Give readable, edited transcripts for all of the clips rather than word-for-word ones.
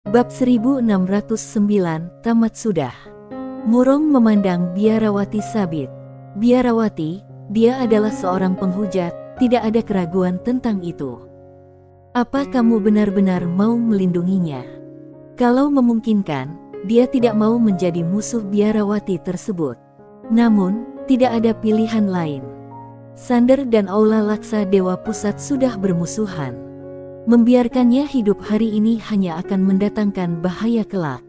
Bab 1609, tamat sudah. Murong memandang Biarawati sabit. Biarawati, dia adalah seorang penghujat, tidak ada keraguan tentang itu. Apa kamu benar-benar mau melindunginya? Kalau memungkinkan, dia tidak mau menjadi musuh Biarawati tersebut. Namun, tidak ada pilihan lain. Sander dan Aula Laksa Dewa Pusat sudah bermusuhan. Membiarkannya hidup hari ini hanya akan mendatangkan bahaya kelak.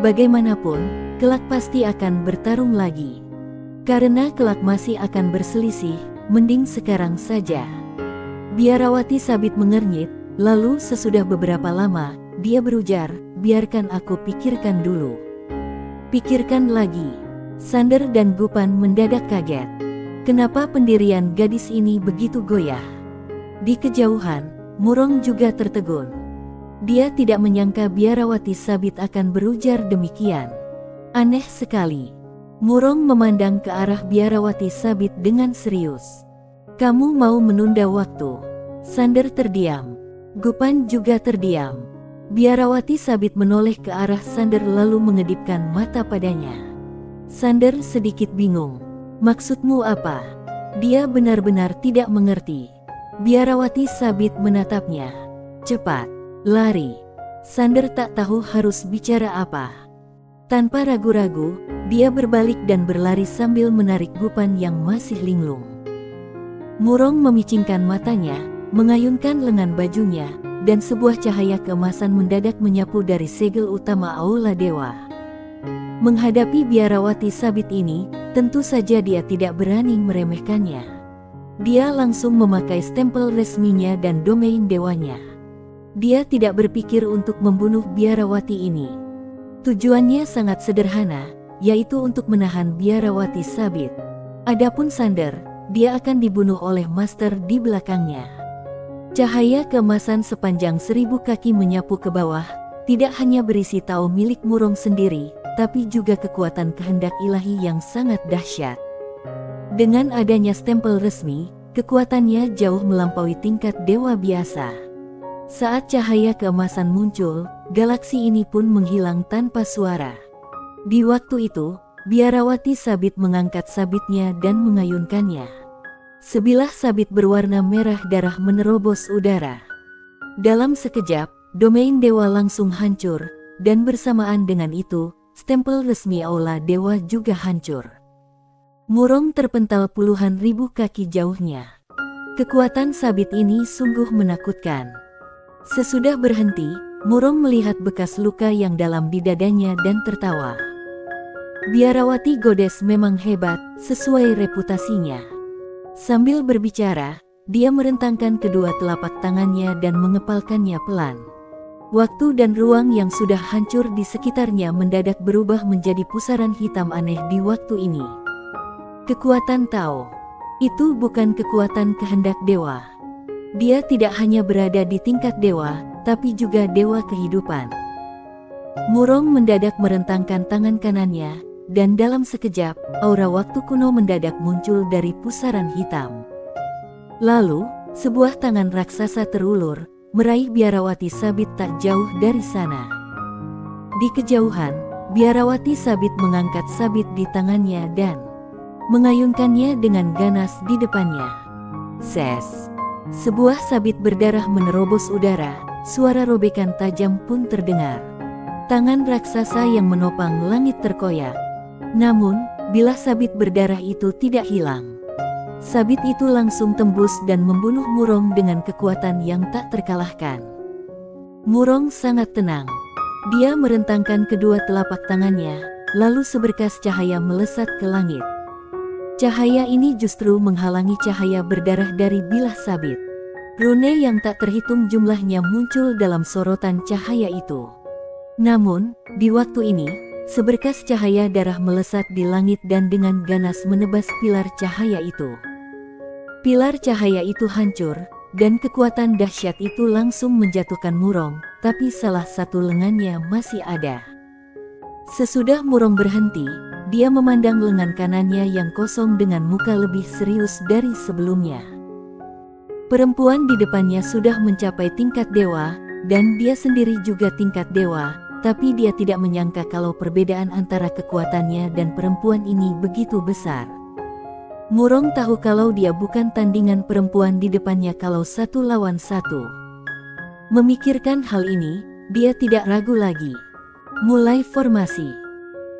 Bagaimanapun, kelak pasti akan bertarung lagi. Karena kelak masih akan berselisih, mending sekarang saja. Biarawati sabit mengernyit, lalu sesudah beberapa lama, dia berujar, biarkan aku pikirkan dulu. Pikirkan lagi. Sander dan Gupan mendadak kaget. Kenapa pendirian gadis ini begitu goyah? Di kejauhan, Murong juga tertegun. Dia tidak menyangka Biarawati sabit akan berujar demikian. Aneh sekali. Murong memandang ke arah Biarawati sabit dengan serius. Kamu mau menunda waktu? Sander terdiam. Gupan juga terdiam. Biarawati sabit menoleh ke arah Sander lalu mengedipkan mata padanya. Sander sedikit bingung. Maksudmu apa? Dia benar-benar tidak mengerti. Biarawati sabit menatapnya. Cepat, lari. Sander tak tahu harus bicara apa. Tanpa ragu-ragu, dia berbalik dan berlari sambil menarik Gupan yang masih linglung. Murong memicingkan matanya, mengayunkan lengan bajunya, dan sebuah cahaya keemasan mendadak menyapu dari segel utama Aula Dewa. Menghadapi Biarawati sabit ini, tentu saja dia tidak berani meremehkannya. Dia langsung memakai stempel resminya dan domain dewanya. Dia tidak berpikir untuk membunuh Biarawati ini. Tujuannya sangat sederhana, yaitu untuk menahan Biarawati sabit. Adapun Sander, dia akan dibunuh oleh master di belakangnya. Cahaya keemasan sepanjang 1000 kaki menyapu ke bawah, tidak hanya berisi tao milik Murong sendiri, tapi juga kekuatan kehendak ilahi yang sangat dahsyat. Dengan adanya stempel resmi, kekuatannya jauh melampaui tingkat dewa biasa. Saat cahaya keemasan muncul, galaksi ini pun menghilang tanpa suara. Di waktu itu, Biarawati sabit mengangkat sabitnya dan mengayunkannya. Sebilah sabit berwarna merah darah menerobos udara. Dalam sekejap, domain dewa langsung hancur, dan bersamaan dengan itu, stempel resmi Aula Dewa juga hancur. Murong terpental puluhan ribu kaki jauhnya. Kekuatan sabit ini sungguh menakutkan. Sesudah berhenti, Murong melihat bekas luka yang dalam di dadanya dan tertawa. Biarawati Godes memang hebat, sesuai reputasinya. Sambil berbicara, dia merentangkan kedua telapak tangannya dan mengepalkannya pelan. Waktu dan ruang yang sudah hancur di sekitarnya mendadak berubah menjadi pusaran hitam aneh di waktu ini. Kekuatan Tao. Itu bukan kekuatan kehendak dewa. Dia tidak hanya berada di tingkat dewa, tapi juga dewa kehidupan. Murong mendadak merentangkan tangan kanannya, dan dalam sekejap, aura waktu kuno mendadak muncul dari pusaran hitam. Lalu, sebuah tangan raksasa terulur, meraih Biarawati sabit tak jauh dari sana. Di kejauhan, Biarawati sabit mengangkat sabit di tangannya dan mengayunkannya dengan ganas di depannya. Ses. Sebuah sabit berdarah menerobos udara, suara robekan tajam pun terdengar. Tangan raksasa yang menopang langit terkoyak. Namun, bilah sabit berdarah itu tidak hilang. Sabit itu langsung tembus dan membunuh Murong dengan kekuatan yang tak terkalahkan. Murong sangat tenang. Dia merentangkan kedua telapak tangannya, lalu seberkas cahaya melesat ke langit. Cahaya ini justru menghalangi cahaya berdarah dari bilah sabit. Rune yang tak terhitung jumlahnya muncul dalam sorotan cahaya itu. Namun, di waktu ini, seberkas cahaya darah melesat di langit dan dengan ganas menebas pilar cahaya itu. Pilar cahaya itu hancur, dan kekuatan dahsyat itu langsung menjatuhkan Murong, tapi salah satu lengannya masih ada. Sesudah Murong berhenti, dia memandang lengan kanannya yang kosong dengan muka lebih serius dari sebelumnya. Perempuan di depannya sudah mencapai tingkat dewa, dan dia sendiri juga tingkat dewa, tapi dia tidak menyangka kalau perbedaan antara kekuatannya dan perempuan ini begitu besar. Murong tahu kalau dia bukan tandingan perempuan di depannya kalau 1 lawan 1. Memikirkan hal ini, dia tidak ragu lagi. Mulai formasi.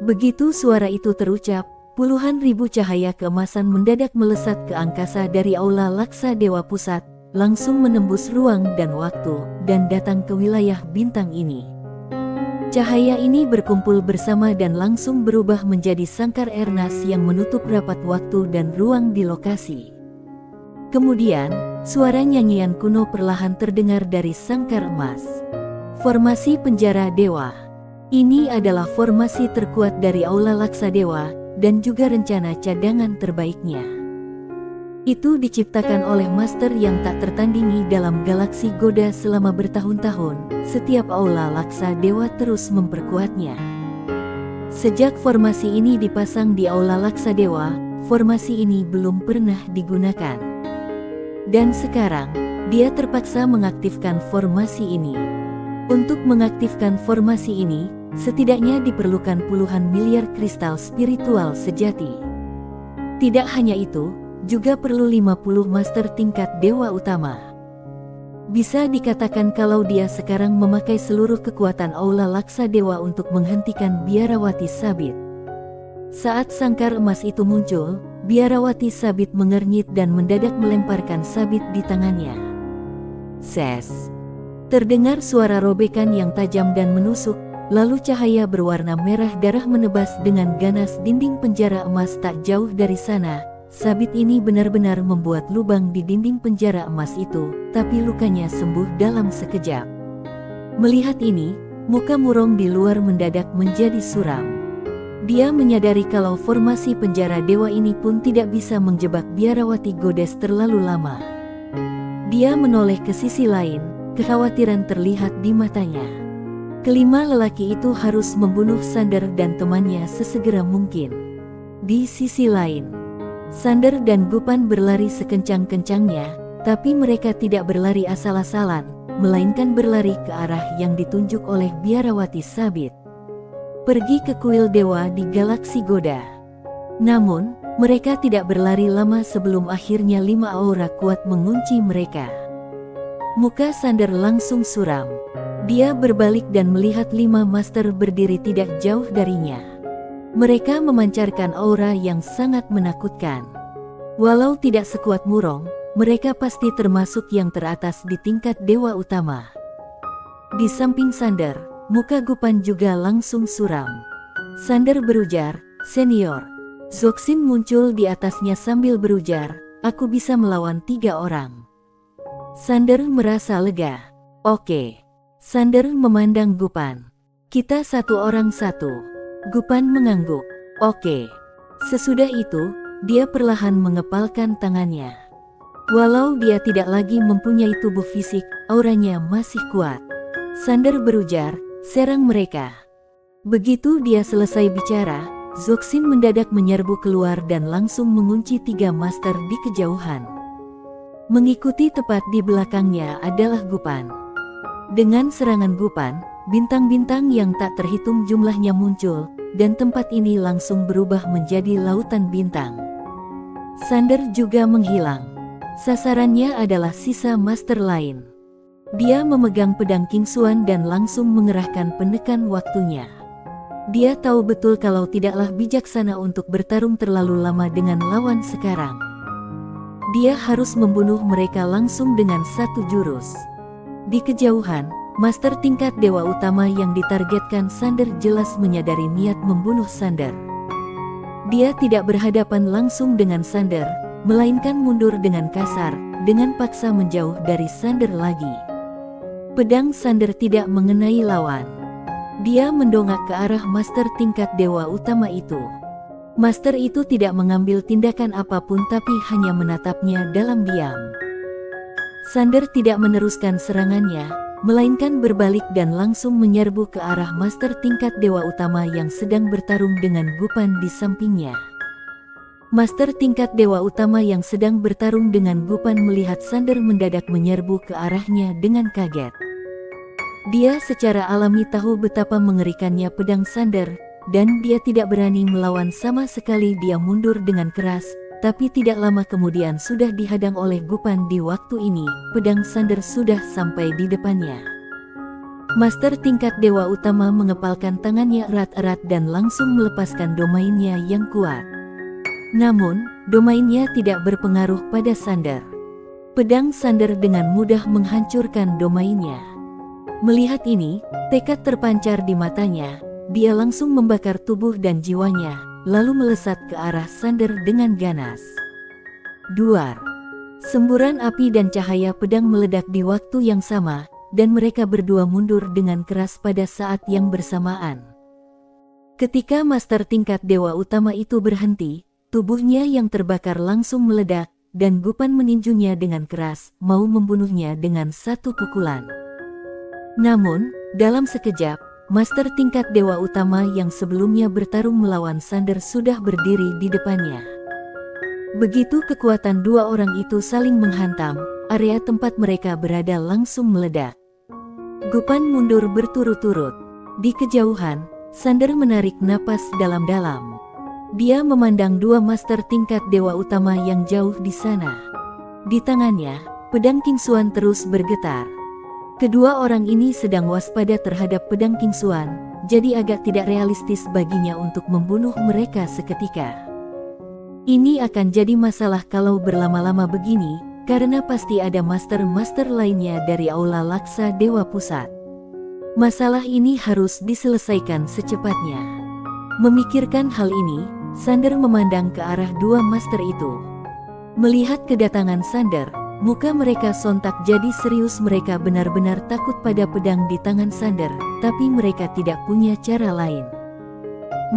Begitu suara itu terucap, puluhan ribu cahaya keemasan mendadak melesat ke angkasa dari Aula Laksa Dewa Pusat, langsung menembus ruang dan waktu, dan datang ke wilayah bintang ini. Cahaya ini berkumpul bersama dan langsung berubah menjadi sangkar Ernas yang menutup rapat waktu dan ruang di lokasi. Kemudian, suara nyanyian kuno perlahan terdengar dari sangkar emas. Formasi penjara dewa. Ini adalah formasi terkuat dari Aula Laksa Dewa, dan juga rencana cadangan terbaiknya. Itu diciptakan oleh master yang tak tertandingi dalam galaksi Goda selama bertahun-tahun. Setiap Aula Laksa Dewa terus memperkuatnya. Sejak formasi ini dipasang di Aula Laksa Dewa, formasi ini belum pernah digunakan. Dan sekarang, dia terpaksa mengaktifkan formasi ini. Untuk mengaktifkan formasi ini, setidaknya diperlukan puluhan miliar kristal spiritual sejati. Tidak hanya itu, juga perlu 50 master tingkat dewa utama. Bisa dikatakan kalau dia sekarang memakai seluruh kekuatan Aula Laksa Dewa untuk menghentikan Biarawati Sabit. Saat sangkar emas itu muncul, Biarawati Sabit mengernyit dan mendadak melemparkan sabit di tangannya. Ses! Terdengar suara robekan yang tajam dan menusuk, lalu cahaya berwarna merah darah menebas dengan ganas dinding penjara emas tak jauh dari sana. Sabit ini benar-benar membuat lubang di dinding penjara emas itu, tapi lukanya sembuh dalam sekejap. Melihat ini, muka Murong di luar mendadak menjadi suram. Dia menyadari kalau formasi penjara dewa ini pun tidak bisa menjebak Biarawati Goddess terlalu lama. Dia menoleh ke sisi lain, kekhawatiran terlihat di matanya. Kelima lelaki itu harus membunuh Sander dan temannya sesegera mungkin. Di sisi lain, Sander dan Gupan berlari sekencang-kencangnya, tapi mereka tidak berlari asal-asalan, melainkan berlari ke arah yang ditunjuk oleh Biarawati Sabit. Pergi ke kuil dewa di galaksi Goda. Namun, mereka tidak berlari lama sebelum akhirnya 5 aura kuat mengunci mereka. Muka Sander langsung suram. Dia berbalik dan melihat 5 master berdiri tidak jauh darinya. Mereka memancarkan aura yang sangat menakutkan. Walau tidak sekuat Murong, mereka pasti termasuk yang teratas di tingkat dewa utama. Di samping Sander, muka Gupan juga langsung suram. Sander berujar, "Senior." Zoxin muncul di atasnya sambil berujar, "Aku bisa melawan 3 orang." Sander merasa lega. "Oke." Sander memandang Gupan. "Kita 1 orang 1. Gupan mengangguk. "Oke." Sesudah itu, dia perlahan mengepalkan tangannya. Walau dia tidak lagi mempunyai tubuh fisik, auranya masih kuat. Sander berujar, "Serang mereka." Begitu dia selesai bicara, Zoxin mendadak menyerbu keluar dan langsung mengunci 3 master di kejauhan. Mengikuti tepat di belakangnya adalah Gupan. Dengan serangan Gupan, bintang-bintang yang tak terhitung jumlahnya muncul, dan tempat ini langsung berubah menjadi lautan bintang. Sander juga menghilang. Sasarannya adalah sisa master lain. Dia memegang pedang Kingsuan dan langsung mengerahkan penekan waktunya. Dia tahu betul kalau tidaklah bijaksana untuk bertarung terlalu lama dengan lawan sekarang. Dia harus membunuh mereka langsung dengan 1 jurus. Di kejauhan, master tingkat dewa utama yang ditargetkan Sander jelas menyadari niat membunuh Sander. Dia tidak berhadapan langsung dengan Sander, melainkan mundur dengan kasar, dengan paksa menjauh dari Sander lagi. Pedang Sander tidak mengenai lawan. Dia mendongak ke arah master tingkat dewa utama itu. Master itu tidak mengambil tindakan apapun tapi hanya menatapnya dalam diam. Sander tidak meneruskan serangannya, melainkan berbalik dan langsung menyerbu ke arah master tingkat dewa utama yang sedang bertarung dengan Gupan di sampingnya. Master tingkat dewa utama yang sedang bertarung dengan Gupan melihat Sander mendadak menyerbu ke arahnya dengan kaget. Dia secara alami tahu betapa mengerikannya pedang Sander, dan dia tidak berani melawan sama sekali. Dia mundur dengan keras, tapi tidak lama kemudian sudah dihadang oleh Gupan. Di waktu ini, pedang Sander sudah sampai di depannya. Master tingkat Dewa Utama mengepalkan tangannya erat-erat dan langsung melepaskan domainnya yang kuat. Namun, domainnya tidak berpengaruh pada Sander. Pedang Sander dengan mudah menghancurkan domainnya. Melihat ini, tekad terpancar di matanya. Dia langsung membakar tubuh dan jiwanya, lalu melesat ke arah Sander dengan ganas. Duar. Semburan api dan cahaya pedang meledak di waktu yang sama, dan mereka berdua mundur dengan keras pada saat yang bersamaan. Ketika Master tingkat Dewa Utama itu berhenti, tubuhnya yang terbakar langsung meledak, dan Gupan meninjunya dengan keras, mau membunuhnya dengan satu pukulan. Namun, dalam sekejap, Master tingkat Dewa Utama yang sebelumnya bertarung melawan Sander sudah berdiri di depannya. Begitu kekuatan dua orang itu saling menghantam, area tempat mereka berada langsung meledak. Gupan mundur berturut-turut. Di kejauhan, Sander menarik napas dalam-dalam. Dia memandang dua master tingkat Dewa Utama yang jauh di sana. Di tangannya, pedang King Xuan terus bergetar. Kedua orang ini sedang waspada terhadap pedang King Xuan, jadi agak tidak realistis baginya untuk membunuh mereka seketika. Ini akan jadi masalah kalau berlama-lama begini, karena pasti ada master-master lainnya dari Aula Laksa Dewa Pusat. Masalah ini harus diselesaikan secepatnya. Memikirkan hal ini, Sander memandang ke arah dua master itu. Melihat kedatangan Sander, muka mereka sontak jadi serius. Mereka benar-benar takut pada pedang di tangan Sander, tapi mereka tidak punya cara lain.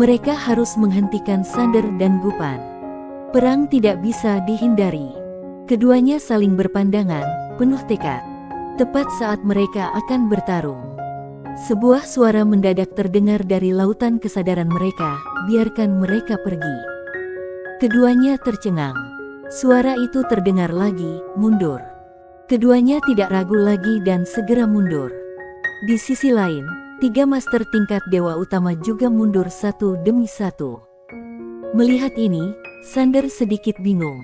Mereka harus menghentikan Sander dan Gupan. Perang tidak bisa dihindari. Keduanya saling berpandangan, penuh tekad. Tepat saat mereka akan bertarung, sebuah suara mendadak terdengar dari lautan kesadaran mereka, biarkan mereka pergi. Keduanya tercengang. Suara itu terdengar lagi, mundur. Keduanya tidak ragu lagi dan segera mundur. Di sisi lain, tiga master tingkat Dewa Utama juga mundur satu demi satu. Melihat ini, Sander sedikit bingung.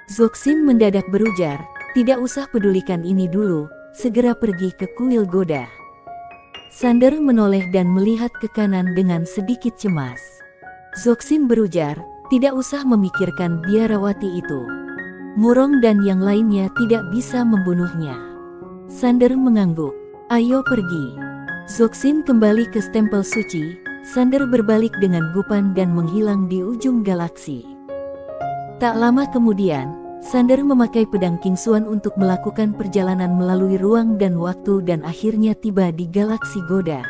Zoxin mendadak berujar, tidak usah pedulikan ini dulu, segera pergi ke kuil Goda. Sander menoleh dan melihat ke kanan dengan sedikit cemas. Zoxin berujar, tidak usah memikirkan biarawati itu. Murong dan yang lainnya tidak bisa membunuhnya. Sander mengangguk, ayo pergi. Zoxin kembali ke stempel suci. Sander berbalik dengan Gupan dan menghilang di ujung galaksi. Tak lama kemudian, Sander memakai pedang King Xuan untuk melakukan perjalanan melalui ruang dan waktu dan akhirnya tiba di galaksi Goda.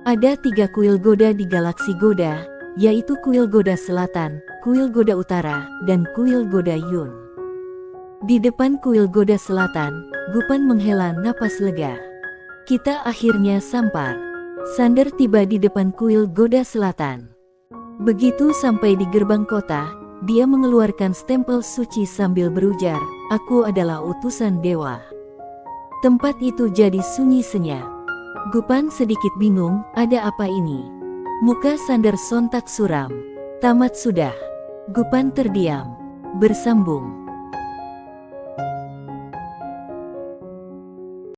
Ada 3 kuil Goda di galaksi Goda, yaitu kuil Goda Selatan, kuil Goda Utara, dan kuil Goda Yun. Di depan kuil Goda Selatan, Gupan menghela napas lega. Kita akhirnya sampai. Sander tiba di depan kuil Goda Selatan. Begitu sampai di gerbang kota, dia mengeluarkan stempel suci sambil berujar, aku adalah utusan dewa. Tempat itu jadi sunyi senyap. Gupan sedikit bingung, ada apa ini? Muka Sander sontak suram. Tamat sudah. Gupan terdiam. Bersambung.